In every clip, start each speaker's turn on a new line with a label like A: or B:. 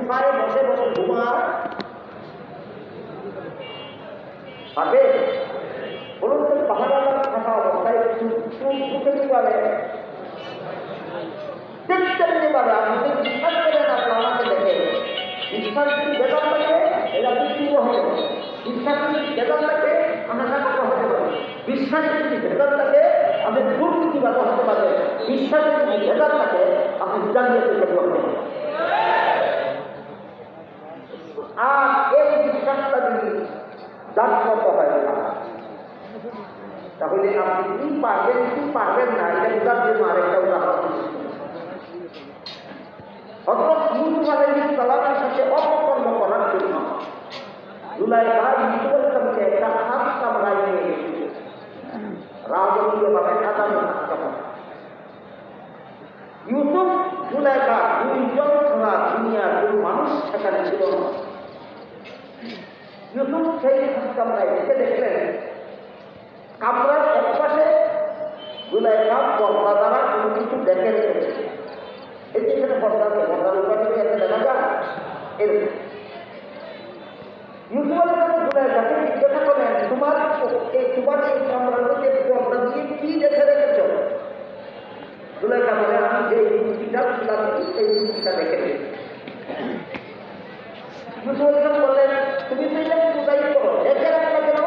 A: সোফায় বসে বসে ঘুমার পাবে? বলুন তো, পাহাড় থাকা অবস্থায় সুখে কি পাবে? তেমনি পাবে। আপনি যদি বিশ্বাস করেন আপনি আমাকে দেখে, বিশ্বাস যদি বেতন থাকে এটা পৃথিবী হতে পারে, বিশ্বাস যদি বেতন থাকে আমরা সাক্ষর হতে পারি, বিশ্বাস যদি বেতন থাকে আপনি দুর্নীতিবাদ হতে পারে, বিশ্বাস যদি বেতন থাকে আপনি জানিয়ে করতে পারবেন। আর এই বিশ্বাসটা যদি জাগ্রত হয় না, তাহলে আপনি কি পারবেন না এটা বোঝার জন্য আরেকটা উদাহরণ। হযরত ইউসুফ আলাইহিস সালামের সাথে অপকর্ম করার জন্য জুলাইখা ইউসুফ আলাইহিসকে একটা হাত কামড়ায় নিয়ে গেছিল, রাজকীয়ভাবে সাজানো হাত। ইউসুফ জুলাইখা দুইজন ছাড়া দুনিয়ার কোন মানুষ সেখানে ছিল না। ইউসুফ সেই হাত কামড়ায় দেখে দেখলেন কামড়ার এক পাশে জুলাইখা পর্দা দ্বারা কোনো কিছু দেখে রেখেছে। এই যে এখানে পর্দার উপরে একটা দেখা যায় এরকম। ইউসুফ আলাইহিস জুলাইখাকে জিজ্ঞাসা করলেন, তোমার এই কামড়ার মধ্যে পর্দা দিয়ে কি দেখে রেখেছ? জুলাইখা বলে, আমি যে মূর্তিটা ছিলাম সেই মূর্তিটা দেখেছি। ইউসুফ আলাইহিস বললেন, তুমি তো এটা পূজাই করো, দেখে রাখলে কেন?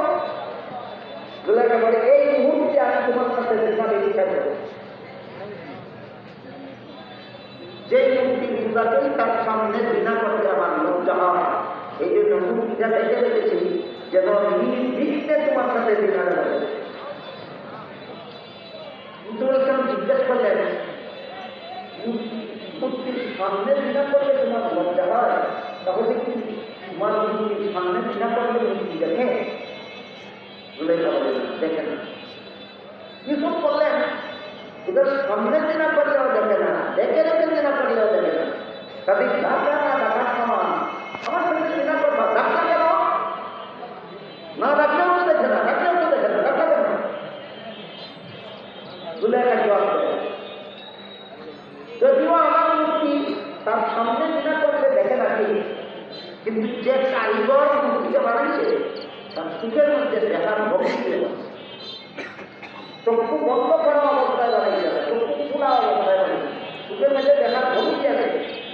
A: জুলাইখা বলে, এই মুহূর্তে আমি তোমার সাথে যেখানে ইচ্ছা করব, যে মূর্তি পূজাতেই তার সামনে ঘৃণা করতে আমার লজ্জা হয়, এই জন্য মূর্তিটা দেখে রেখেছি যেন নির্বিঘ্নে তোমার সাথে ঘৃণা করে। জিজ্ঞেস করলেন, মূর্তির সামনে ঘৃণা করলে তোমার লজ্জা হয়, তাহলে কি তোমার মূর্তির সামনে ঘৃণা করলে মূর্তি দেখে? দেখে না। ইউসুফ বললেন, ওদের সামনে ঘৃণা করলেও দেখে না, দেখে রেখে ঘৃণা করলেও দেখে না। তাদের ডাকা না ডাকার সমান, আমার সাথে ঘৃণা করবা, ডাকটা কেন? না ডাকলেও তো দেখে না, ডাকলেও তো দেখে না, ডাকটা কেন? জুলাইখা জবাব দেয়, যদিও আমার মূর্তি তার সামনে ঘৃণা করলে দেখে না ঠিক, কিন্তু যে কারিগর মূর্তিকে বানাইছে তার চোখের মধ্যে দেখার ভক্তি চক্ষু বন্ধ করা অবস্থায় বানাইছে, চক্ষু খোলা অবস্থায় বানাইছে, চোখের মধ্যে দেখার ভক্তি আছে,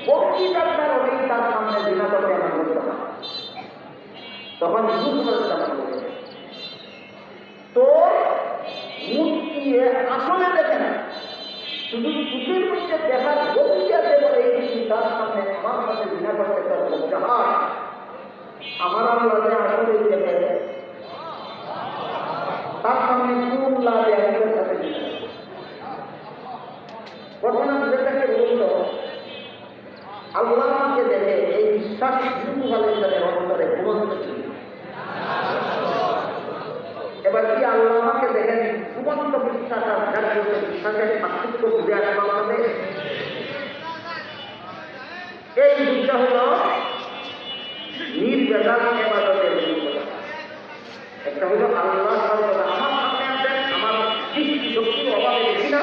A: ভক্তিটার কারণেই তার সামনে ঘৃণা করতে আমার করতে হয়। তখন তো মূর্তি আসলে দেখে না, শুধু চোখের মধ্যে দেখার ভক্তি আছে বলে এই তার সামনে আমার সাথে ঘৃণা করতে তার লজ্জা হয়। আমার আল্লাহ আসলে দেখে তার সামনে কোন লাভে আমাদের সাথে ঘটনা যেটাকে বলল, আল্লাহকে দেখে এই বিশ্বাস ইউসুফ আলাইহিসসালামের অন্তরে ঘুমন্ত ছিল। এবার কি আল্লাহকে দেখেন ঘুমন্ত বিশ্বাস আর জাগ্রত বিশ্বাসের পার্থক্য বুঝে আসবে আমাদের? এই দুইটা হল নির্ভেজাল ইবাদতের ভূমিকা। একটা হলো আল্লাহ আমার সামনে আছেন, আমার সৃষ্টি শক্তির অভাবে দেখি না,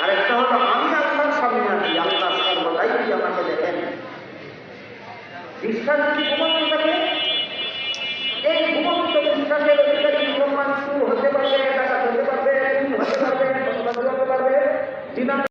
A: আর একটা হলো আমি আল্লাহর সামনে আছি, আল্লাহ সর্বদাই আমাকে দেখেন। বিশ্বাস যদি ঘুমন্ত